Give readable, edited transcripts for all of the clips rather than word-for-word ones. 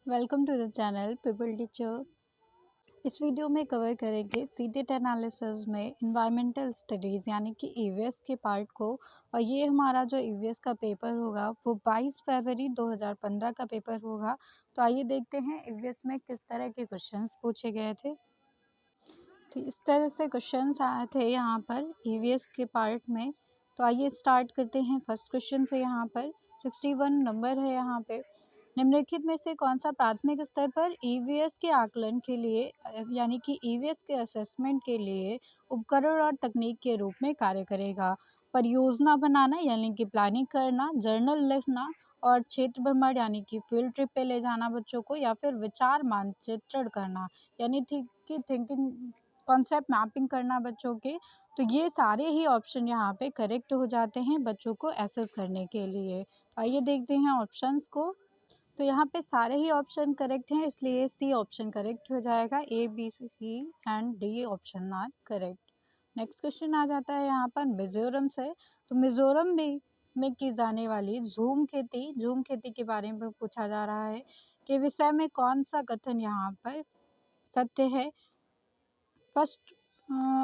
Welcome to the channel people teacher. इस video में cover करेंगे सीटेट एनालिसिस में इन्वायरमेंटल स्टडीज़ यानी कि ईवीएस के पार्ट को। और ये हमारा जो ईवीएस का पेपर होगा वो 22 फरवरी 2015 का पेपर होगा। तो आइए देखते हैं ईवीएस में किस तरह के क्वेश्चंस पूछे गए थे। तो इस तरह से क्वेश्चंस आए थे यहाँ पर ईवीएस के पार्ट में। तो आइए स्टार्ट करते हैं फर्स्ट क्वेश्चन से। यहाँ पर 61 नंबर है। यहाँ पे निम्नलिखित में से कौन सा प्राथमिक स्तर पर ईवीएस के आकलन के लिए यानी कि ईवीएस के असेसमेंट के लिए उपकरण और तकनीक के रूप में कार्य करेगा? परियोजना बनाना यानी कि प्लानिंग करना, जर्नल लिखना और क्षेत्र भ्रमण यानी कि फील्ड ट्रिप पे ले जाना बच्चों को, या फिर विचार मानचित्रण करना यानी कि थिंकिंग कॉन्सेप्ट मैपिंग करना बच्चों के। तो ये सारे ही ऑप्शन यहाँ पे करेक्ट हो जाते हैं बच्चों को एसेस करने के लिए। तो आइए देखते हैं ऑप्शंस को। तो यहाँ पे सारे ही ऑप्शन करेक्ट हैं, इसलिए सी ऑप्शन करेक्ट हो जाएगा। A B C and D option are correct. Next question आ जाता है यहाँ पर मिजोरम से। तो मिजोरम में की जाने वाली झूम खेती के बारे में पूछा जा रहा है कि विषय में कौन सा कथन यहाँ पर सत्य है। फर्स्ट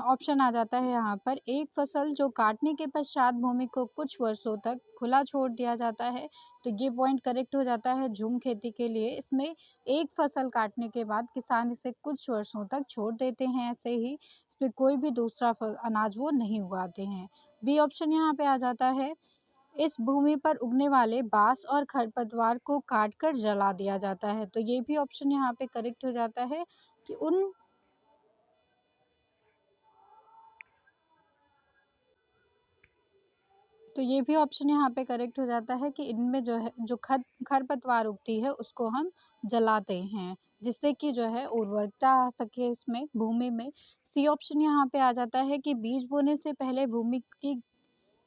ऑप्शन आ जाता है यहाँ पर, एक फसल जो काटने के पश्चात भूमि को कुछ वर्षों तक खुला छोड़ दिया जाता है। तो ये पॉइंट करेक्ट हो जाता है झूम खेती के लिए। इसमें एक फसल काटने के बाद किसान इसे कुछ वर्षों तक छोड़ देते हैं, ऐसे ही इसमें कोई भी दूसरा अनाज वो नहीं उगाते हैं। बी ऑप्शन यहाँ पे आ जाता है, इस भूमि पर उगने वाले बांस और खरपतवार को काटकर जला दिया जाता है। तो ये भी ऑप्शन यहाँ पे करेक्ट हो जाता है कि तो ये भी ऑप्शन यहाँ पे करेक्ट हो जाता है कि इनमें जो है जो खरपतवार उगती है उसको हम जलाते हैं, जिससे कि जो है उर्वरकता आ सके इसमें भूमि में। सी ऑप्शन यहाँ पे आ जाता है कि बीज बोने से पहले भूमि की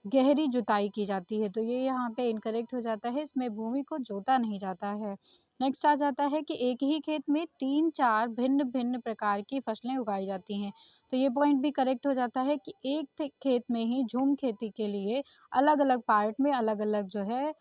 गहरी जुताई की जाती है। तो ये यहाँ पे इनकरेक्ट हो जाता है, इसमें भूमि को जोता नहीं जाता है। नेक्स्ट आ जाता है कि एक ही खेत में 3-4 भिन्न-भिन्न प्रकार की फसलें उगाई जाती हैं। तो ये पॉइंट भी करेक्ट हो जाता है कि एक खेत में ही झूम खेती के लिए अलग-अलग पार्ट में अलग-अलग जो है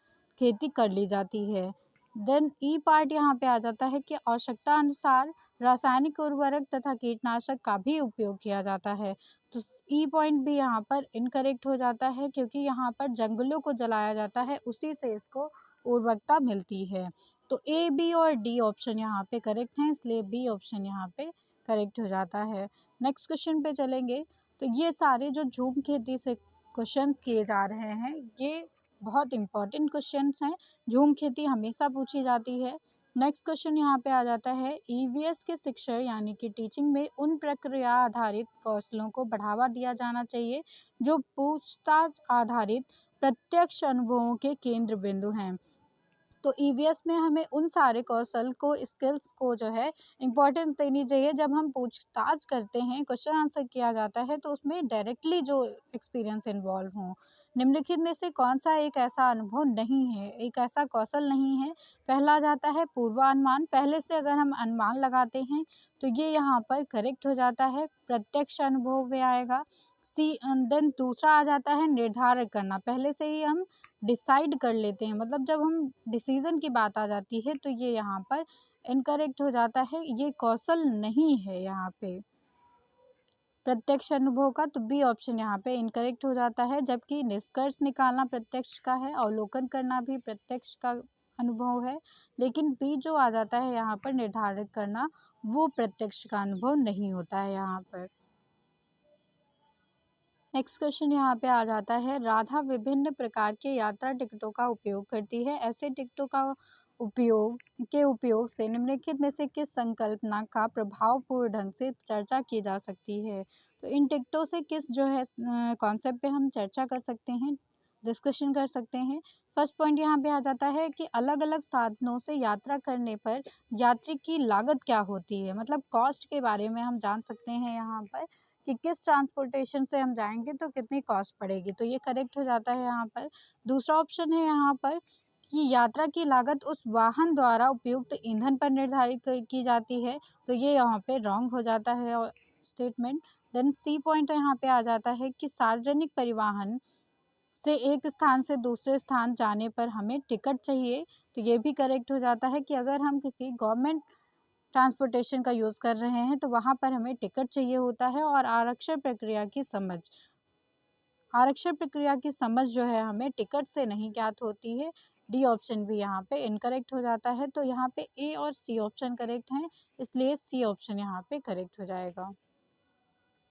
खेती कर ली जाती है। देन ई पार्ट यहाँ पे आ जाता है कि आवश्यकता अनुसार रासायनिक उर्वरक तथा कीटनाशक का भी उपयोग किया जाता है। तो ई पॉइंट भी यहाँ पर इनकरेक्ट हो जाता है, क्योंकि यहाँ पर जंगलों को जलाया जाता है, उसी से इसको उर्वरकता मिलती है। तो ए बी और डी ऑप्शन यहाँ पे करेक्ट हैं, इसलिए बी ऑप्शन यहाँ पे करेक्ट हो जाता है। नेक्स्ट क्वेश्चन पे चलेंगे। तो ये सारे जो झूम खेती से क्वेश्चन किए जा रहे हैं ये बहुत इंपॉर्टेंट क्वेश्चन हैं। झूम खेती हमेशा पूछी जाती है। नेक्स्ट क्वेश्चन यहाँ पे आ जाता है, ईवीएस के शिक्षण यानी कि टीचिंग में उन प्रक्रिया आधारित कौशलों को बढ़ावा दिया जाना चाहिए जो पूछताछ आधारित प्रत्यक्ष अनुभवों के केंद्र बिंदु हैं। तो ईवीएस में हमें उन सारे कौशल को स्किल्स को जो है इम्पोर्टेंस देनी चाहिए। जब हम पूछताछ करते हैं, क्वेश्चन आंसर किया जाता है, तो उसमें डायरेक्टली जो एक्सपीरियंस इन्वॉल्व हों। निम्नलिखित में से कौन सा एक ऐसा अनुभव नहीं है, एक ऐसा कौशल नहीं है? पहला आ जाता है पूर्वानुमान। पहले से अगर हम अनुमान लगाते हैं तो ये यहाँ पर करेक्ट हो जाता है, प्रत्यक्ष अनुभव में आएगा। देन दूसरा आ जाता है निर्धारण करना। पहले से ही हम डिसाइड कर लेते हैं, मतलब जब हम डिसीजन की बात आ जाती है तो ये यहाँ पर इनकरेक्ट हो जाता है, ये कौशल नहीं है यहाँ पे प्रत्यक्ष अनुभव का। तो बी ऑप्शन यहाँ पे इनकरेक्ट हो जाता है, जबकि निष्कर्ष निकालना प्रत्यक्ष का है, अवलोकन करना भी प्रत्यक्ष का अनुभव है। लेकिन बी जो आ जाता है यहाँ पर निर्धारित करना, वो प्रत्यक्ष का अनुभव नहीं होता है यहाँ पर। नेक्स्ट क्वेश्चन यहाँ पे आ जाता है, राधा विभिन्न प्रकार के यात्रा टिकटों का उपयोग करती है। ऐसे टिकटों का उपयोग से निम्नलिखित में से किस संकल्पना का प्रभावपूर्ण ढंग से चर्चा की जा सकती है? तो इन टिकटों से किस जो है कॉन्सेप्ट पे हम चर्चा कर सकते हैं, डिस्कशन कर सकते हैं। फर्स्ट पॉइंट यहाँ पे आ जाता है कि अलग अलग साधनों से यात्रा करने पर यात्री की लागत क्या होती है, मतलब कॉस्ट के बारे में हम जान सकते हैं यहाँ पर कि किस ट्रांसपोर्टेशन से हम जाएंगे तो कितनी कॉस्ट पड़ेगी। तो ये करेक्ट हो जाता है यहाँ पर। दूसरा ऑप्शन है यहाँ पर कि यात्रा की लागत उस वाहन द्वारा उपयुक्त ईंधन पर निर्धारित की जाती है। तो ये यहाँ पे रॉन्ग हो जाता है स्टेटमेंट। देन सी पॉइंट यहाँ पे आ जाता है कि सार्वजनिक परिवहन से एक स्थान से दूसरे स्थान जाने पर हमें टिकट चाहिए। तो ये भी करेक्ट हो जाता है कि अगर हम किसी गवर्नमेंट ट्रांसपोर्टेशन का यूज़ कर रहे हैं तो वहाँ पर हमें टिकट चाहिए होता है। और आरक्षण प्रक्रिया की समझ जो है हमें टिकट से नहीं ज्ञात होती है। डी ऑप्शन भी यहाँ पे इनकरेक्ट हो जाता है। तो यहाँ पे ए और सी ऑप्शन करेक्ट हैं, इसलिए सी ऑप्शन यहाँ पे करेक्ट हो जाएगा।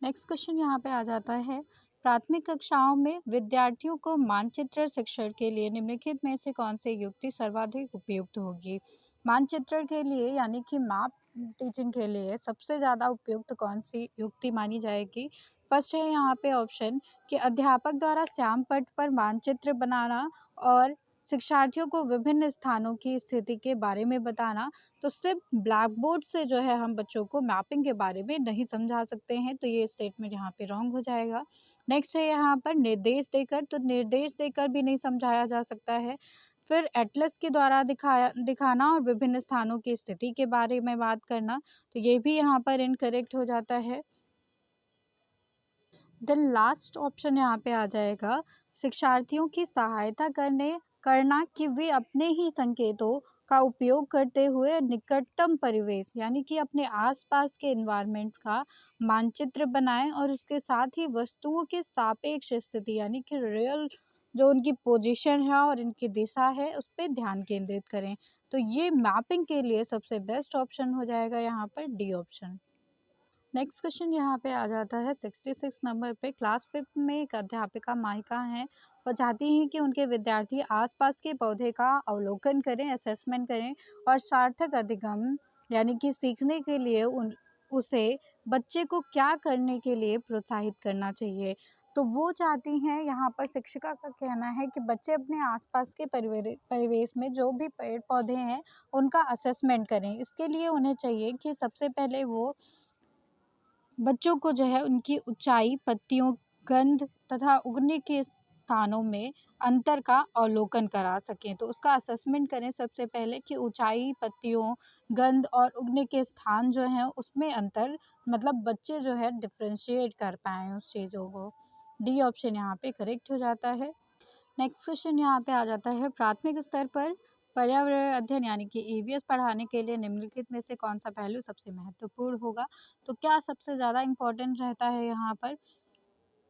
नेक्स्ट क्वेश्चन यहाँ पे आ जाता है, प्राथमिक कक्षाओं में विद्यार्थियों को मानचित्र शिक्षण के लिए निम्नलिखित में से कौन सी युक्ति सर्वाधिक उपयुक्त होगी। मानचित्र के लिए यानी कि मैप टीचिंग के लिए सबसे ज़्यादा उपयुक्त कौन सी युक्ति मानी जाएगी। फर्स्ट है यहाँ पे ऑप्शन कि अध्यापक द्वारा श्याम पट्ट पर मानचित्र बनाना और शिक्षार्थियों को विभिन्न स्थानों की स्थिति के बारे में बताना। तो सिर्फ ब्लैक बोर्ड से जो है हम बच्चों को मैपिंग के बारे में नहीं समझा सकते हैं, तो ये स्टेटमेंट यहाँ पे रॉन्ग हो जाएगा। नेक्स्ट है यहाँ पर निर्देश देकर, तो निर्देश देकर भी नहीं समझाया जा सकता है। फिर एटलस के द्वारा दिखाना और विभिन्न स्थानों की स्थिति के बारे में बात करना, तो ये भी यहाँ पर इनकरेक्ट हो जाता है। देन लास्ट ऑप्शन यहाँ पे आ जाएगा, शिक्षार्थियों की सहायता करना कि वे अपने ही संकेतों का उपयोग करते हुए निकटतम परिवेश यानी कि अपने आसपास के एनवायरनमेंट का मानचित्र बनाएं और उसके साथ ही वस्तुओं के सापेक्ष स्थिति यानी कि रियल जो उनकी पोजीशन है और इनकी दिशा है उस पर ध्यान केंद्रित करें। तो ये मैपिंग के लिए सबसे बेस्ट ऑप्शन हो जाएगा यहाँ पर डी ऑप्शन। नेक्स्ट क्वेश्चन यहाँ पे आ जाता है 66 नंबर पे। क्लास 5 में एक अध्यापिका माहिका हैं, वो चाहती हैं कि उनके विद्यार्थी आसपास के पौधे का अवलोकन करें, असेसमेंट करें और सार्थक अधिगम यानी कि सीखने के लिए उसे बच्चे को क्या करने के लिए प्रोत्साहित करना चाहिए। तो वो चाहती हैं, यहाँ पर शिक्षिका का कहना है कि बच्चे अपने आसपास के परिवेश में जो भी पेड़ पौधे हैं उनका असेसमेंट करें। इसके लिए उन्हें चाहिए कि सबसे पहले वो बच्चों को जो है उनकी ऊंचाई, पत्तियों, गंध तथा उगने के स्थानों में अंतर का अवलोकन करा सकें। तो उसका असेसमेंट करें सबसे पहले कि ऊंचाई, पत्तियों, गंध और उगने के स्थान जो हैं उसमें अंतर, मतलब बच्चे जो है डिफ्रेंशिएट कर पाएँ उस चीज़ों को। डी ऑप्शन यहाँ पे करेक्ट हो जाता है। नेक्स्ट क्वेश्चन यहाँ पे आ जाता है, प्राथमिक स्तर पर पर्यावरण अध्ययन यानी कि ईवीएस पढ़ाने के लिए निम्नलिखित में से कौन सा पहलू सबसे महत्वपूर्ण होगा। तो क्या सबसे ज़्यादा इम्पोर्टेंट रहता है यहाँ पर।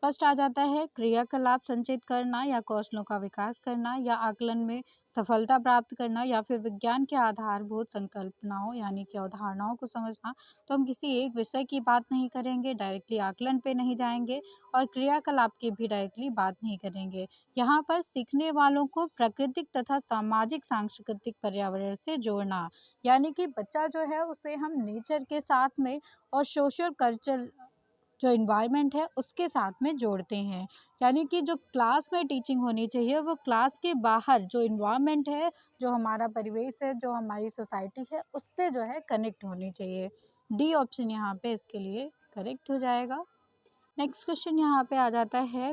फर्स्ट आ जाता है क्रियाकलाप संचित करना या कौशलों का विकास करना या आकलन में सफलता प्राप्त करना या फिर विज्ञान के आधारभूत संकल्पनाओं यानी कि अवधारणाओं को समझना। तो हम किसी एक विषय की बात नहीं करेंगे, डायरेक्टली आकलन पे नहीं जाएंगे और क्रियाकलाप की भी डायरेक्टली बात नहीं करेंगे। यहाँ पर सीखने वालों को प्राकृतिक तथा सामाजिक सांस्कृतिक पर्यावरण से जोड़ना यानी कि बच्चा जो है उसे हम नेचर के साथ में और सोशल कल्चर जो इन्वायरमेंट है उसके साथ में जोड़ते हैं। यानी कि जो क्लास में टीचिंग होनी चाहिए वो क्लास के बाहर जो इन्वायरमेंट है, जो हमारा परिवेश है, जो हमारी सोसाइटी है उससे जो है कनेक्ट होनी चाहिए। डी ऑप्शन यहाँ पे इसके लिए करेक्ट हो जाएगा। नेक्स्ट क्वेश्चन यहाँ पे आ जाता है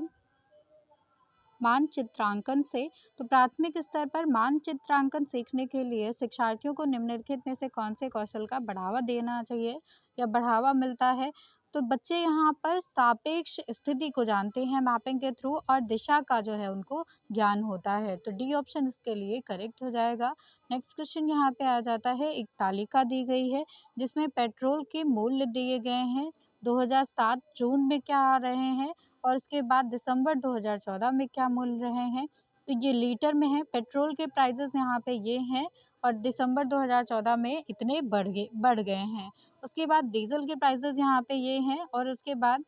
मानचित्रांकन से। तो प्राथमिक स्तर पर मानचित्रांकन सीखने के लिए शिक्षार्थियों को निम्नलिखित में से कौन से कौशल का बढ़ावा देना चाहिए या बढ़ावा मिलता है। तो बच्चे यहाँ पर सापेक्ष स्थिति को जानते हैं मैपिंग के थ्रू और दिशा का जो है उनको ज्ञान होता है। तो डी ऑप्शन इसके लिए करेक्ट हो जाएगा। नेक्स्ट क्वेश्चन यहाँ पे आ जाता है, एक तालिका दी गई है जिसमें पेट्रोल के मूल्य दिए गए हैं 2007 जून में क्या आ रहे हैं और उसके बाद दिसंबर 2014 में क्या मिल रहे हैं। तो ये लीटर में है, पेट्रोल के प्राइसेस यहाँ पे ये हैं और दिसंबर 2014 में इतने बढ़ गए हैं। उसके बाद डीजल के प्राइसेस यहाँ पे ये हैं और उसके बाद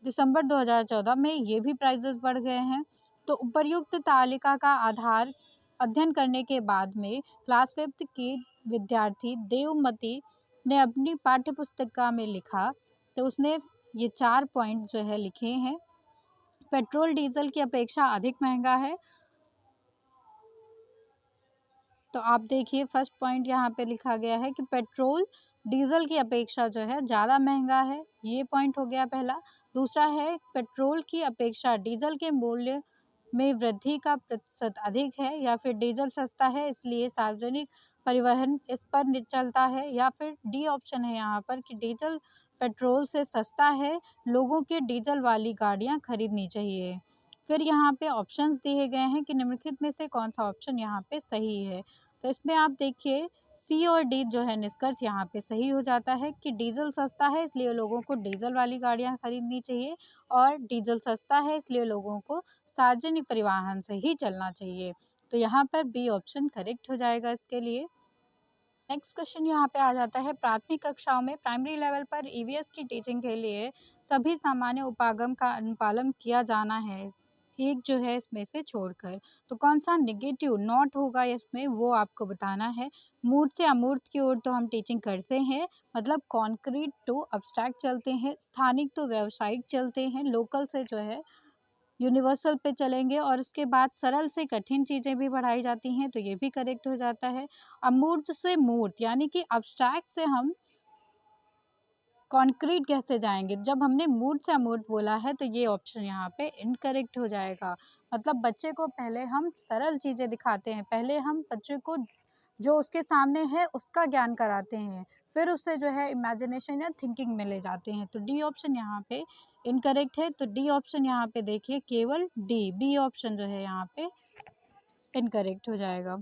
दिसंबर 2014 में ये भी प्राइसेस बढ़ गए हैं। तो उपर्युक्त तालिका का आधार अध्ययन करने के बाद में क्लास 5th की विद्यार्थी देवमती ने अपनी पाठ्य पुस्तिका में लिखा। तो उसने ये 4 पॉइंट जो है लिखे हैं। पेट्रोल डीजल की अपेक्षा अधिक महंगा है। तो आप देखिए फर्स्ट पॉइंट यहाँ पे लिखा गया है कि पेट्रोल डीजल की अपेक्षा जो है ज़्यादा महंगा है, ये पॉइंट हो गया पहला। दूसरा है पेट्रोल की अपेक्षा डीजल के मूल्य में वृद्धि का प्रतिशत अधिक है, या फिर डीजल सस्ता है इसलिए सार्वजनिक परिवहन इस पर चलता है, या फिर डी ऑप्शन है यहाँ पर कि डीजल पेट्रोल से सस्ता है, लोगों के डीजल वाली गाड़ियाँ खरीदनी चाहिए। फिर यहाँ पे ऑप्शंस दिए गए हैं कि निम्नलिखित में से कौन सा ऑप्शन यहाँ पे सही है। तो इसमें आप देखिए सी और डी जो है निष्कर्ष यहाँ पे सही हो जाता है कि डीजल सस्ता है इसलिए लोगों को डीजल वाली गाड़ियाँ खरीदनी चाहिए और डीजल सस्ता है इसलिए लोगों को सार्वजनिक परिवहन से ही चलना चाहिए। तो यहाँ पर बी ऑप्शन करेक्ट हो जाएगा इसके लिए। नेक्स्ट क्वेश्चन यहाँ पे आ जाता है प्राथमिक कक्षाओं में प्राइमरी लेवल पर ईवीएस की टीचिंग के लिए सभी सामान्य उपागम का अनुपालन किया जाना है, एक जो है इसमें से छोड़कर। तो कौन सा नेगेटिव नॉट होगा इसमें वो आपको बताना है। मूर्त से अमूर्त की ओर तो हम टीचिंग करते हैं, मतलब कॉन्क्रीट टू अब्स्ट्रैक्ट चलते हैं, स्थानिक टू व्यावसायिक चलते हैं, लोकल से जो है यूनिवर्सल पे चलेंगे और उसके बाद सरल से कठिन चीज़ें भी पढ़ाई जाती हैं, तो ये भी करेक्ट हो जाता है। अमूर्त से मूर्त यानी कि अब्स्ट्रैक्ट से हम कॉन्क्रीट कैसे जाएंगे, जब हमने मूर्त से अमूर्त बोला है तो ये ऑप्शन यहाँ पे इनकरेक्ट हो जाएगा। मतलब बच्चे को पहले हम सरल चीज़ें दिखाते हैं, पहले हम बच्चे को जो उसके सामने है उसका ज्ञान कराते हैं, फिर उससे जो है इमेजिनेशन या थिंकिंग में ले जाते हैं। तो डी ऑप्शन यहाँ पे इनकरेक्ट है। तो डी ऑप्शन यहाँ पे देखिए केवल डी, बी ऑप्शन जो है यहाँ पे इनकरेक्ट हो जाएगा।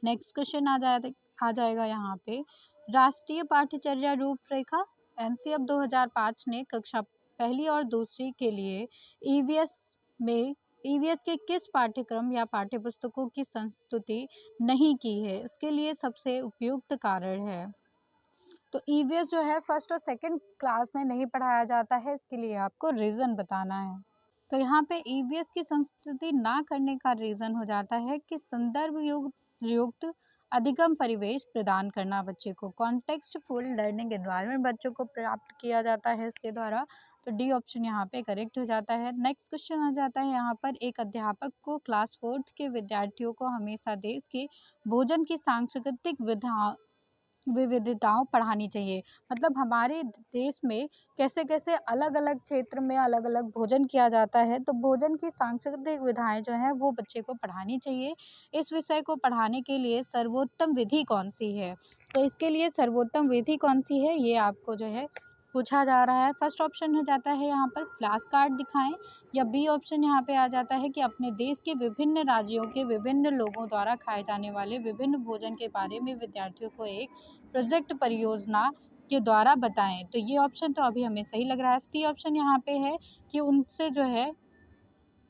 नेक्स्ट क्वेश्चन आ जाएगा यहाँ पे राष्ट्रीय पाठ्यचर्या रूपरेखा एनसीएफ 2005 ने कक्षा पहली और दूसरी के लिए ईवीएस में ईवीएस के किस पाठ्यक्रम या पाठ्यपुस्तकों की संस्तुति नहीं की है, इसके लिए सबसे उपयुक्त कारण है। तो ईवीएस जो है फर्स्ट और सेकंड क्लास में नहीं पढ़ाया जाता है, इसके लिए आपको रीज़न बताना है। तो यहाँ पे ईवीएस की संस्तुति ना करने का रीज़न हो जाता है कि संदर्भ युक्त अधिगम परिवेश प्रदान करना, बच्चे को कॉन्टेक्स्टफुल लर्निंग एनवायरनमेंट बच्चों को प्राप्त किया जाता है इसके द्वारा। तो डी ऑप्शन यहाँ पे करेक्ट हो जाता है। नेक्स्ट क्वेश्चन आ जाता है यहाँ पर एक अध्यापक को क्लास 4th के विद्यार्थियों को हमेशा देश के भोजन की सांस्कृतिक विविधताओं पढ़ानी चाहिए। मतलब हमारे देश में कैसे कैसे अलग अलग क्षेत्र में अलग अलग भोजन किया जाता है, तो भोजन की सांस्कृतिक विधाएं जो हैं वो बच्चे को पढ़ानी चाहिए। इस विषय को पढ़ाने के लिए सर्वोत्तम विधि कौन सी है, तो इसके लिए सर्वोत्तम विधि कौन सी है ये आपको जो है पूछा जा रहा है। फर्स्ट ऑप्शन हो जाता है यहाँ पर फ्लैश कार्ड दिखाएं, या बी ऑप्शन यहाँ पे आ जाता है कि अपने देश के विभिन्न राज्यों के विभिन्न लोगों द्वारा खाए जाने वाले विभिन्न भोजन के बारे में विद्यार्थियों को एक प्रोजेक्ट परियोजना के द्वारा बताएं। तो ये ऑप्शन तो अभी हमें सही लग रहा है। सी ऑप्शन यहाँ पे है कि उनसे जो है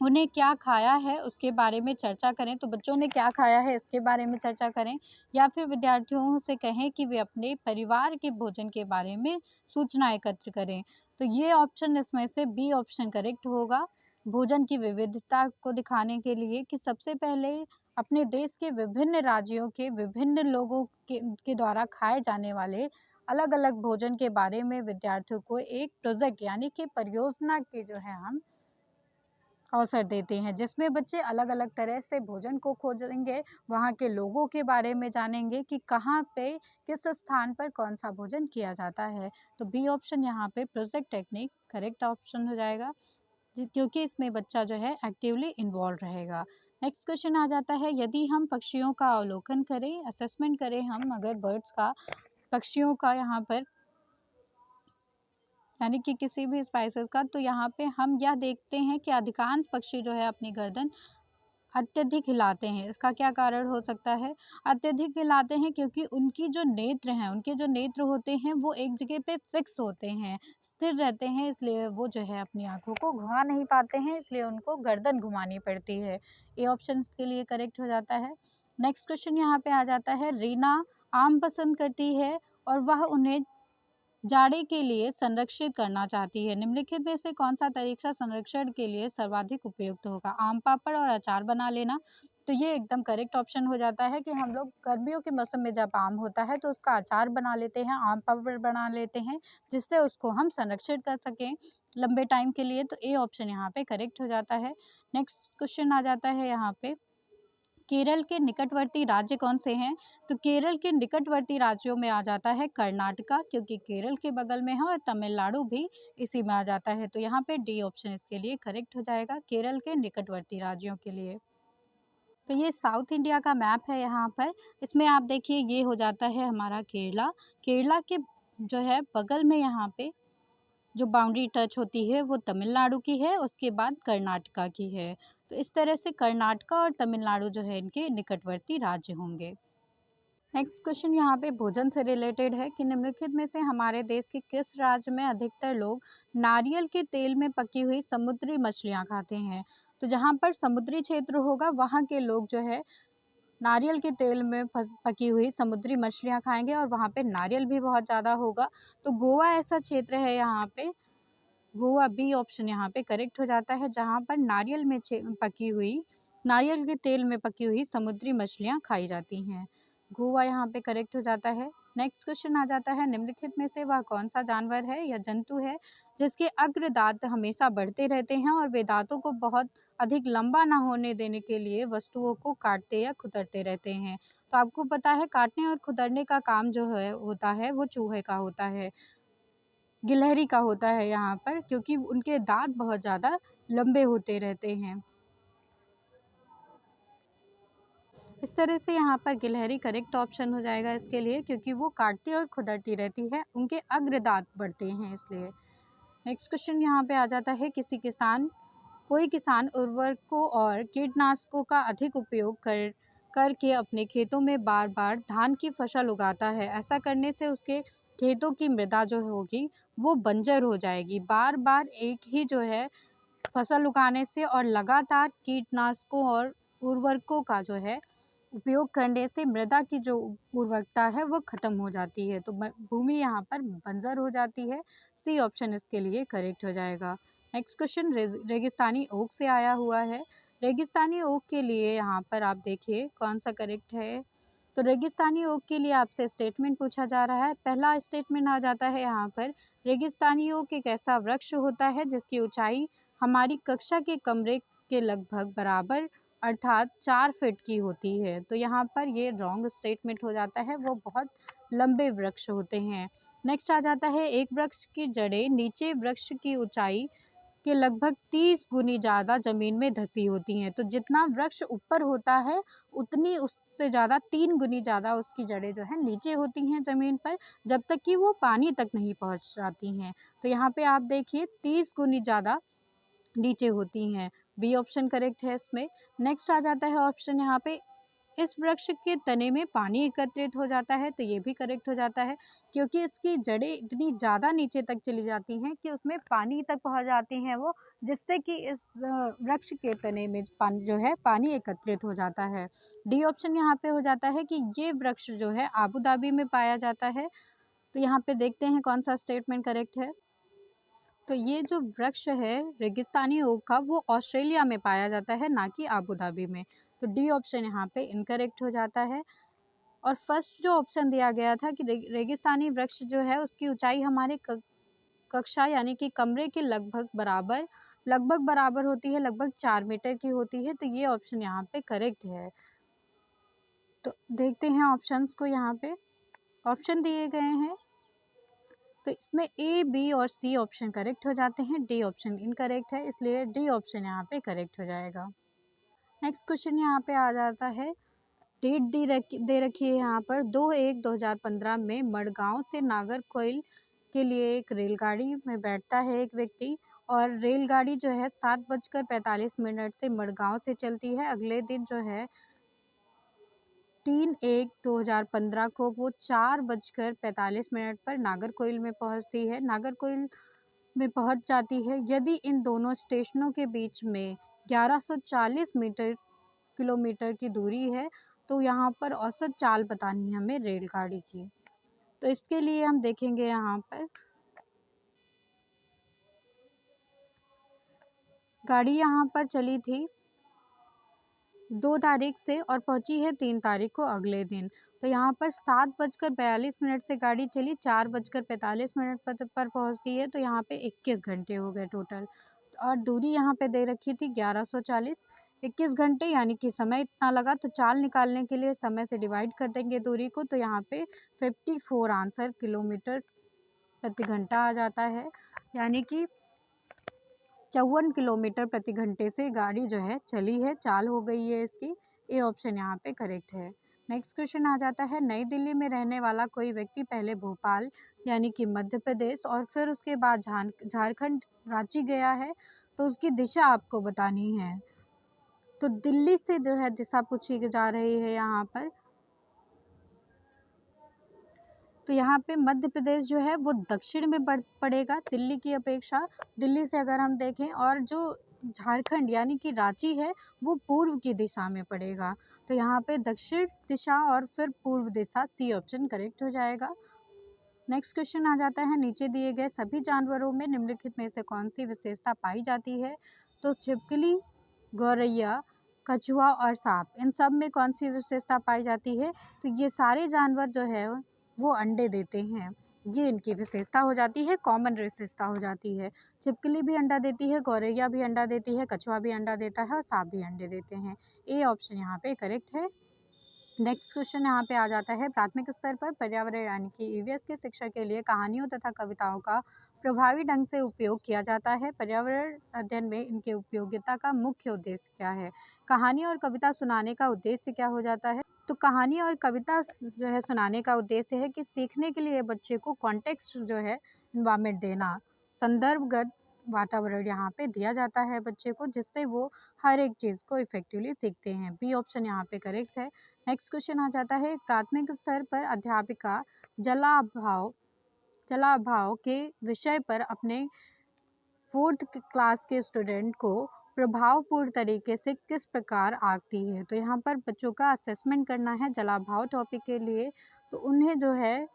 उन्हें क्या खाया है उसके बारे में चर्चा करें, तो बच्चों ने क्या खाया है इसके बारे में चर्चा करें, या फिर विद्यार्थियों से कहें कि वे अपने परिवार के भोजन के बारे में सूचना एकत्र करें। तो ये ऑप्शन इसमें से बी ऑप्शन करेक्ट होगा। भोजन की विविधता को दिखाने के लिए कि सबसे पहले अपने देश के विभिन्न राज्यों के विभिन्न लोगों के द्वारा खाए जाने वाले अलग अलग भोजन के बारे में विद्यार्थियों को एक प्रोजेक्ट यानी कि परियोजना के जो है हम अवसर देते हैं, जिसमें बच्चे अलग अलग तरह से भोजन को खोजेंगे, वहाँ के लोगों के बारे में जानेंगे कि कहाँ पे किस स्थान पर कौन सा भोजन किया जाता है। तो बी ऑप्शन यहाँ पे प्रोजेक्ट टेक्निक करेक्ट ऑप्शन हो जाएगा, क्योंकि इसमें बच्चा जो है एक्टिवली इन्वॉल्व रहेगा। नेक्स्ट क्वेश्चन आ जाता है यदि हम पक्षियों का अवलोकन करें, असेसमेंट करें हम अगर बर्ड्स का, पक्षियों का यहाँ पर यानी कि किसी भी स्पाइसेस का, तो यहाँ पे हम यह देखते हैं कि अधिकांश पक्षी जो है अपनी गर्दन अत्यधिक हिलाते हैं। इसका क्या कारण हो सकता है? अत्यधिक हिलाते हैं क्योंकि उनकी जो नेत्र हैं, उनके जो नेत्र होते हैं वो एक जगह पे फिक्स होते हैं, स्थिर रहते हैं, इसलिए वो जो है अपनी आँखों को घुमा नहीं पाते हैं, इसलिए उनको गर्दन घुमानी पड़ती है। ये ऑप्शन के लिए करेक्ट हो जाता है। नेक्स्ट क्वेश्चन यहाँ पे आ जाता है रीना आम पसंद करती है और वह उन्हें जाड़े के लिए संरक्षित करना चाहती है। निम्नलिखित में से कौन सा तरीका संरक्षण के लिए सर्वाधिक उपयुक्त होगा? आम पापड़ और अचार बना लेना। तो ये एकदम करेक्ट ऑप्शन हो जाता है कि हम लोग गर्मियों के मौसम में जब आम होता है तो उसका अचार बना लेते हैं, आम पापड़ बना लेते हैं, जिससे उसको हम संरक्षित कर सकें लंबे टाइम के लिए। तो ए ऑप्शन यहाँ पे करेक्ट हो जाता है। नेक्स्ट क्वेश्चन आ जाता है यहाँ पे केरल के निकटवर्ती राज्य कौन से हैं? तो केरल के निकटवर्ती राज्यों में आ जाता है कर्नाटका, क्योंकि केरल के बगल में है, और तमिलनाडु भी इसी में आ जाता है। तो यहाँ पे डी ऑप्शन इसके लिए करेक्ट हो जाएगा, केरल के निकटवर्ती राज्यों के लिए। तो ये साउथ इंडिया का मैप है यहाँ पर। इसमें आप देखिए ये हो जाता है हमारा केरला। केरला के जो है बगल में यहाँ पे जो बाउंड्री टच होती है वो तमिलनाडु की है, उसके बाद कर्नाटका की है। तो इस तरह से कर्नाटका और तमिलनाडु जो है इनके निकटवर्ती राज्य होंगे। नेक्स्ट क्वेश्चन यहाँ पे भोजन से रिलेटेड है कि निम्नलिखित में से हमारे देश के किस राज्य में अधिकतर लोग नारियल के तेल में पकी हुई समुद्री मछलियाँ खाते हैं। तो जहाँ पर समुद्री क्षेत्र होगा वहाँ के लोग जो है नारियल के तेल में पकी हुई समुद्री मछलियाँ खाएंगे और वहाँ पे नारियल भी बहुत ज़्यादा होगा। तो गोवा ऐसा क्षेत्र है यहाँ पे, गोवा बी ऑप्शन यहाँ पे करेक्ट हो जाता है, जहाँ पर नारियल के तेल में पकी हुई समुद्री मछलियाँ खाई जाती हैं। गोवा यहाँ पे करेक्ट हो जाता है। नेक्स्ट क्वेश्चन आ जाता है, निम्नलिखित में से वह कौन सा जानवर है या जंतु है जिसके अग्र दांत हमेशा बढ़ते रहते हैं और वे दांतों को बहुत अधिक लंबा ना होने देने के लिए वस्तुओं को काटते या कुतरते रहते हैं। तो आपको पता है काटने और कुतरने का काम जो है होता है वो चूहे का होता है, गिलहरी का होता है यहाँ पर, क्योंकि उनके दांत बहुत ज़्यादा लंबे होते रहते हैं। इस तरह से यहाँ पर गिलहरी करेक्ट ऑप्शन हो जाएगा इसके लिए, क्योंकि वो काटती और खुदरती रहती है, उनके अग्र दांत बढ़ते हैं इसलिए। नेक्स्ट क्वेश्चन यहाँ पे आ जाता है, कोई किसान उर्वरकों और कीटनाशकों का अधिक उपयोग करके अपने खेतों में बार बार धान की फसल उगाता है। ऐसा करने से उसके खेतों की मृदा जो होगी वो बंजर हो जाएगी। बार बार एक ही जो है फसल उगाने से और लगातार कीटनाशकों और उर्वरकों का जो है उपयोग करने से मृदा की जो उर्वरकता है वो खत्म हो जाती है, तो भूमि यहाँ पर बंजर हो जाती है। सी ऑप्शन इसके लिए करेक्ट हो जाएगा। नेक्स्ट क्वेश्चन रेगिस्तानी ओक से आया हुआ है। रेगिस्तानी ओक के लिए यहाँ पर आप देखिए कौन सा करेक्ट है। तो रेगिस्तानी ओक के लिए आपसे स्टेटमेंट पूछा जा रहा है। पहला स्टेटमेंट आ जाता है यहाँ पर, रेगिस्तानी ओक एक ऐसा वृक्ष होता है जिसकी ऊंचाई हमारी कक्षा के कमरे के लगभग बराबर अर्थात 4 फीट की होती है। तो यहाँ पर ये रॉन्ग स्टेटमेंट हो जाता है, वो बहुत लंबे वृक्ष होते हैं। नेक्स्ट आ जाता है, एक वृक्ष की जड़ें नीचे वृक्ष की ऊंचाई के लगभग 30 गुनी ज़्यादा ज़मीन में धसी होती हैं। तो जितना वृक्ष ऊपर होता है उतनी उससे ज़्यादा 3 गुनी ज़्यादा उसकी जड़ें जो है नीचे होती हैं ज़मीन पर, जब तक कि वो पानी तक नहीं पहुँच जाती हैं। तो यहाँ पे आप देखिए 30 गुनी ज़्यादा नीचे होती हैं। बी ऑप्शन करेक्ट है इसमें। नेक्स्ट आ जाता है ऑप्शन यहाँ पे, इस वृक्ष के तने में पानी एकत्रित हो जाता है। तो ये भी करेक्ट हो जाता है, क्योंकि इसकी जड़ें इतनी ज़्यादा नीचे तक चली जाती हैं कि उसमें पानी तक पहुँच जाती हैं वो, जिससे कि इस वृक्ष के तने में पानी जो है पानी एकत्रित हो जाता है। डी ऑप्शन यहाँ पे हो जाता है कि ये वृक्ष जो है आबू धाबी में पाया जाता है। तो यहाँ पे देखते हैं कौन सा स्टेटमेंट करेक्ट है। तो ये जो वृक्ष है रेगिस्तानी ओक का वो ऑस्ट्रेलिया में पाया जाता है, ना कि आबू धाबी में। तो डी ऑप्शन यहाँ पे इनकरेक्ट हो जाता है। और फर्स्ट जो ऑप्शन दिया गया था कि रेगिस्तानी वृक्ष जो है उसकी ऊंचाई हमारे कक्षा यानी कि कमरे के लगभग बराबर होती है, लगभग 4 मीटर की होती है। तो ये ऑप्शन यहाँ पे करेक्ट है। तो देखते हैं ऑप्शंस को, यहाँ पे ऑप्शन दिए गए हैं तो इसमें ए, बी और सी ऑप्शन करेक्ट हो जाते हैं, डी ऑप्शन इनकरेक्ट है, इसलिए डी ऑप्शन यहाँ पे करेक्ट हो जाएगा। नेक्स्ट क्वेश्चन यहाँ पे आ जाता है, डेट दे रखी है यहाँ पर 2/1/2015 में मडगांव से नागरकोइल के लिए एक रेलगाड़ी में बैठता है एक व्यक्ति, और रेलगाड़ी जो है 7:45 से मडगांव से चलती है। अगले दिन जो है 3/1/2015 को वो 4:45 पर नागरकोइल में पहुंचती है, नागरकोइल में पहुंच जाती है। यदि इन दोनों स्टेशनों के बीच में 1140 किलोमीटर की दूरी है तो यहाँ पर औसत चाल बतानी है हमें रेलगाड़ी की। तो इसके लिए हम देखेंगे यहाँ पर गाड़ी यहाँ पर चली थी 2 तारीख से और पहुंची है 3 तारीख को अगले दिन। तो यहाँ पर 7:42 से गाड़ी चली, 4:45 पर पहुंचती है, तो यहाँ पे 21 घंटे हो गए टोटल। और दूरी यहाँ पे दे रखी थी 1140, 21 घंटे यानी कि समय इतना लगा। तो चाल निकालने के लिए समय से डिवाइड कर देंगे दूरी को, तो यहाँ पे 54 आंसर किलोमीटर प्रति घंटा आ जाता है, यानी कि 54 किलोमीटर प्रति घंटे से गाड़ी जो है चली है, चाल हो गई है इसकी। ए ऑप्शन यहाँ पे करेक्ट है। नेक्स्ट क्वेश्चन आ जाता है, नई दिल्ली में रहने वाला कोई व्यक्ति पहले भोपाल यानी कि मध्य प्रदेश और फिर उसके बाद झारखंड रांची गया है, तो उसकी दिशा आपको बतानी है। तो दिल्ली से जो है दिशा पूछी जा रही है यहाँ पर। तो यहाँ पे मध्य प्रदेश जो है वो दक्षिण में पड़ेगा दिल्ली की अपेक्षा। दिल्ली से अगर हम देखें, और जो झारखंड यानी कि रांची है वो पूर्व की दिशा में पड़ेगा। तो यहाँ पे दक्षिण दिशा और फिर पूर्व दिशा, सी ऑप्शन करेक्ट हो जाएगा। नेक्स्ट क्वेश्चन आ जाता है, नीचे दिए गए सभी जानवरों में निम्नलिखित में से कौन सी विशेषता पाई जाती है। तो छिपकली, गौरैया, कछुआ और सांप, इन सब में कौन सी विशेषता पाई जाती है। तो ये सारे जानवर जो है वो अंडे देते हैं, ये इनकी विशेषता हो जाती है, कॉमन विशेषता हो जाती है। छिपकली भी अंडा देती है, गौरैया भी अंडा देती है, कछुआ भी अंडा देता है और सांप भी अंडे देते हैं। ए ऑप्शन यहाँ पे करेक्ट है। नेक्स्ट क्वेश्चन यहाँ पे आ जाता है, प्राथमिक स्तर पर पर्यावरण यानी कि ईवीएस की शिक्षा के लिए कहानियों तथा कविताओं का प्रभावी ढंग से उपयोग किया जाता है। पर्यावरण अध्ययन में इनके उपयोगिता का मुख्य उद्देश्य क्या है। कहानी और कविता सुनाने का उद्देश्य क्या हो जाता है। तो कहानी और कविता जो है सुनाने का उद्देश्य है कि सीखने के लिए बच्चे को कॉन्टेक्स्ट जो है इन्वायरमेंट देना, संदर्भगत वातावरण यहाँ पे दिया जाता है बच्चे को, जिससे वो हर एक चीज़ को इफेक्टिवली सीखते हैं। बी ऑप्शन यहाँ पे करेक्ट है। नेक्स्ट क्वेश्चन आ जाता है, प्राथमिक स्तर पर अध्यापिका जलाभाव के विषय पर अपने 4th क्लास के स्टूडेंट को प्रभावपूर्ण तरीके से किस प्रकार आंकती है। तो यहाँ पर बच्चों का असेसमेंट करना है जलाभाव टॉपिक के लिए। तो उन्हें जो है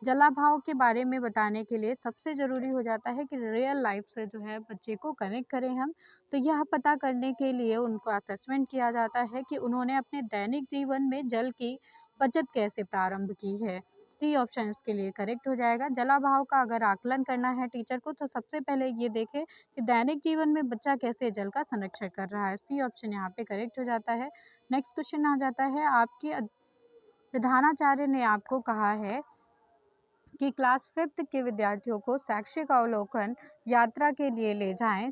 जलाभाव के बारे में बताने के लिए सबसे ज़रूरी हो जाता है कि रियल लाइफ से जो है बच्चे को कनेक्ट करें हम। तो यह पता करने के लिए उनको असेसमेंट किया जाता है कि उन्होंने अपने दैनिक जीवन में जल की बचत कैसे प्रारंभ की है। सी ऑप्शन इसके लिए करेक्ट हो जाएगा। जलाभाव का अगर आकलन करना है टीचर को, तो सबसे पहले ये देखें कि दैनिक जीवन में बच्चा कैसे जल का संरक्षण कर रहा है। सी ऑप्शन यहाँ पे करेक्ट हो जाता है। नेक्स्ट क्वेश्चन आ जाता है, आपके प्रधानाचार्य ने आपको कहा है कि क्लास 5th के विद्यार्थियों को शैक्षिक अवलोकन यात्रा के लिए ले जाएं।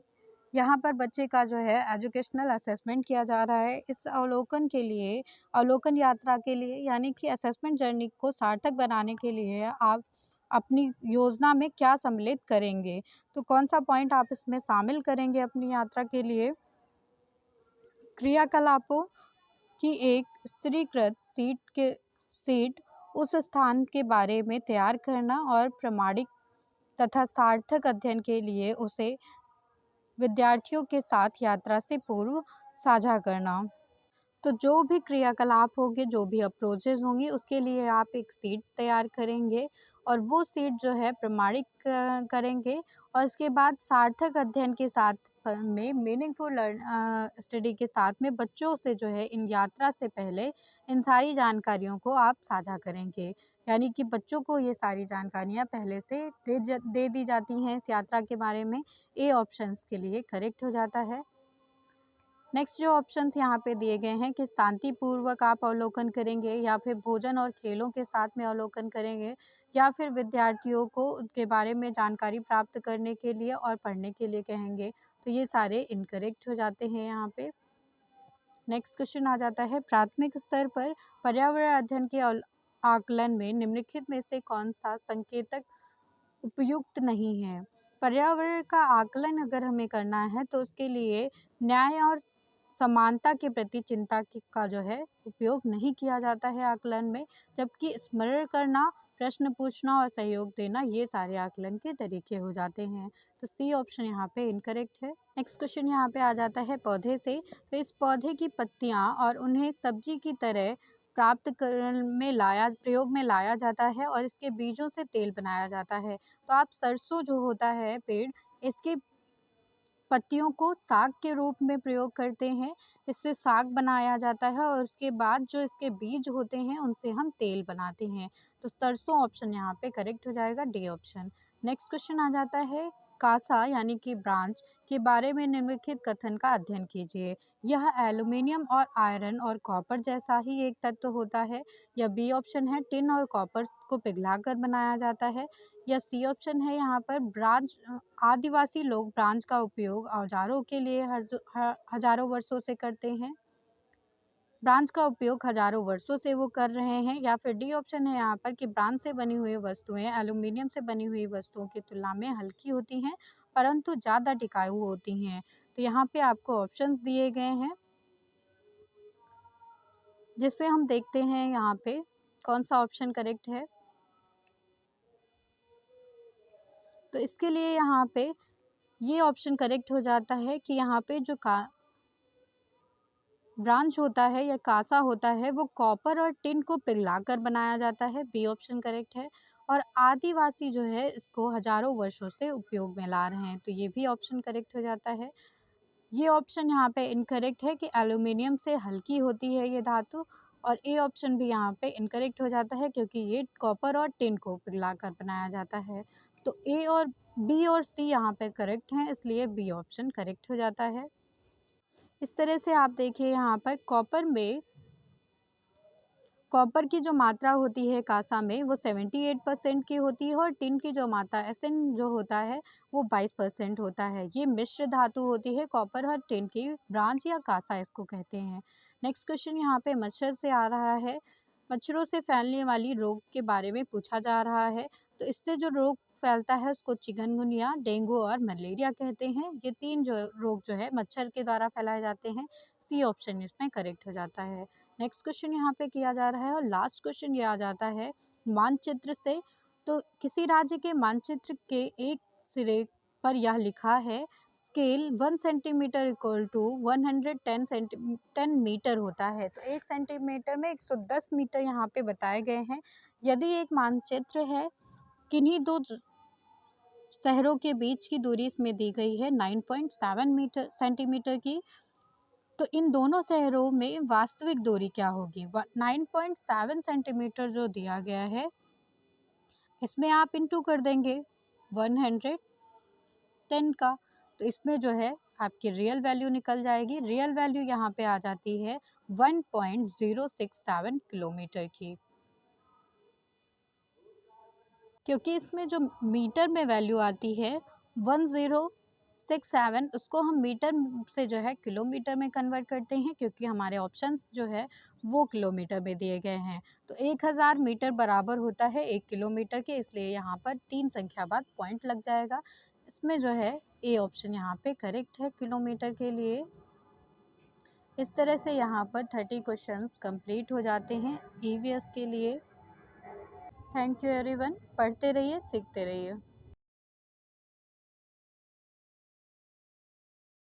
यहाँ पर बच्चे का जो है एजुकेशनल असेसमेंट किया जा रहा है। इस अवलोकन यात्रा के लिए यानी कि असेसमेंट जर्नी को सार्थक बनाने के लिए आप अपनी योजना में क्या सम्मिलित करेंगे। तो कौन सा पॉइंट आप इसमें शामिल करेंगे अपनी यात्रा के लिए। क्रियाकलापों की एक स्थिरीकृत सीट उस स्थान के बारे में तैयार करना और प्रामाणिक तथा सार्थक अध्ययन के लिए उसे विद्यार्थियों के साथ यात्रा से पूर्व साझा करना। तो जो भी क्रियाकलाप होंगे, जो भी अप्रोचेज़ होंगी, उसके लिए आप एक सीट तैयार करेंगे और वो सीट जो है प्रमाणित करेंगे, और उसके बाद सार्थक अध्ययन के साथ में मीनिंगफुल स्टडी के साथ में बच्चों से जो है इन यात्रा से पहले इन सारी जानकारियों को आप साझा करेंगे। यानी कि बच्चों को ये सारी जानकारियाँ पहले से दे दी जाती हैं इस यात्रा के बारे में। ए ऑप्शंस के लिए करेक्ट हो जाता है। नेक्स्ट जो ऑप्शंस यहाँ पे दिए गए हैं कि शांतिपूर्वक आप अवलोकन करेंगे, या फिर भोजन और खेलों के साथ में अवलोकन करेंगे, या फिर विद्यार्थियों को उनके बारे में जानकारी प्राप्त करने के लिए और पढ़ने के लिए कहेंगे। तो ये सारे इनकरेक्ट हो जाते हैं यहाँ पे। नेक्स्ट क्वेश्चन आ जाता है, प्राथमिक स्तर पर पर्यावरण अध्ययन के आकलन में निम्नलिखित में से कौन सा संकेतक उपयुक्त नहीं है। पर्यावरण का आकलन अगर हमें करना है तो उसके लिए न्याय और समानता के प्रति चिंता का जो है उपयोग नहीं किया जाता है आकलन में, जबकि स्मरण करना, प्रश्न पूछना और सहयोग देना, ये सारे आकलन के तरीके हो जाते हैं। तो सी ऑप्शन यहाँ पे इनकरेक्ट है। नेक्स्ट क्वेश्चन यहाँ पे आ जाता है पौधे से। तो इस पौधे की पत्तियाँ और उन्हें सब्जी की तरह प्रयोग में लाया जाता है और इसके बीजों से तेल बनाया जाता है। तो आप सरसों जो होता है पेड़, इसके पत्तियों को साग के रूप में प्रयोग करते हैं, इससे साग बनाया जाता है और उसके बाद जो इसके बीज होते हैं उनसे हम तेल बनाते हैं। तो सरसों ऑप्शन यहाँ पे करेक्ट हो जाएगा, डी ऑप्शन। नेक्स्ट क्वेश्चन आ जाता है, कासा यानी कि ब्रांच के बारे में निम्नलिखित कथन का अध्ययन कीजिए। यह एल्यूमीनियम और आयरन और कॉपर जैसा ही एक तत्व होता है। या बी ऑप्शन है, टिन और कॉपर को पिघलाकर बनाया जाता है। या सी ऑप्शन है यहाँ पर, आदिवासी लोग ब्रांच का उपयोग औजारों के लिए हजारों वर्षों से करते हैं। ब्रांच का उपयोग हजारों वर्षों से वो कर रहे हैं। या फिर डी ऑप्शन है यहाँ पर कि ब्रांच से बनी हुई वस्तुएं एल्यूमिनियम से बनी हुई वस्तुओं की तुलना में हल्की होती हैं, परंतु ज़्यादा टिकाऊ होती हैं। तो यहाँ पे आपको ऑप्शंस दिए गए हैं। जिसपे हम देखते हैं यहाँ पे कौन सा ऑप्शन करेक्ट है। तो इसके लिए यहाँ पे ये ऑप्शन करेक्ट हो जाता है कि यहाँ पे जो का ब्रांच होता है या कांसा होता है वो कॉपर और टिन को पिघलाकर बनाया जाता है, बी ऑप्शन करेक्ट है। और आदिवासी जो है इसको हजारों वर्षों से उपयोग में ला रहे हैं, तो ये भी ऑप्शन करेक्ट हो जाता है। ये ऑप्शन यहाँ पे इनकरेक्ट है कि एल्यूमिनियम से हल्की होती है ये धातु, और ए ऑप्शन भी यहाँ पे इनकरेक्ट हो जाता है क्योंकि ये कॉपर और टिन को पिघलाकर बनाया जाता है। तो ए और बी और सी यहाँ पे करेक्ट हैं, इसलिए बी ऑप्शन करेक्ट हो जाता है। इस तरह से आप देखिए यहाँ पर कॉपर की जो मात्रा होती है कांसा में वो 78% की होती है, और टिन की जो मात्रा एसएन जो होता है वो 22% होता है। ये मिश्र धातु होती है कॉपर और टिन की, ब्रांच या कांसा इसको कहते हैं। नेक्स्ट क्वेश्चन यहाँ पे मच्छर से आ रहा है। मच्छरों से फैलने वाली रोग के बारे में पूछा जा रहा है। तो इससे जो रोग फैलता है उसको चिकनगुनिया, डेंगू और मलेरिया कहते हैं। ये 3 जो रोग जो है मच्छर के द्वारा फैलाए जाते हैं। सी ऑप्शन इसमें करेक्ट हो जाता है। नेक्स्ट क्वेश्चन यहाँ पे किया जा रहा है, और लास्ट क्वेश्चन ये आ जाता है मानचित्र से। तो किसी राज्य के मानचित्र के एक सिरे पर यह लिखा है scale 1 centimetre equal to 10 metre होता है। तो 1 सेंटीमीटर में 110 मीटर यहाँ पे बताए गए हैं। यदि एक मानचित्र है, किन्हीं दो शहरों के बीच की दूरी इसमें दी गई है 9.7 सेंटीमीटर की, तो इन दोनों शहरों में वास्तविक दूरी क्या होगी? 9.7 सेंटीमीटर जो दिया गया है, इसमें आप इंटू कर देंगे 110 का, तो इसमें जो है आपकी रियल वैल्यू निकल जाएगी। रियल वैल्यू यहाँ पे आ जाती है 1.067 किलोमीटर की, क्योंकि इसमें जो मीटर में वैल्यू आती है 1067, उसको हम मीटर से जो है किलोमीटर में कन्वर्ट करते हैं, क्योंकि हमारे ऑप्शंस जो है वो किलोमीटर में दिए गए हैं। तो 1000 मीटर बराबर होता है 1 किलोमीटर के, इसलिए यहाँ पर 3 संख्या बाद पॉइंट लग जाएगा। इसमें जो है ए ऑप्शन यहाँ पे करेक्ट है किलोमीटर के लिए। इस तरह से यहाँ पर 30 क्वेश्चंस कंप्लीट हो जाते हैं ईवीएस के लिए। थैंक यू एवरीवन, पढ़ते रहिए, सीखते रहिए।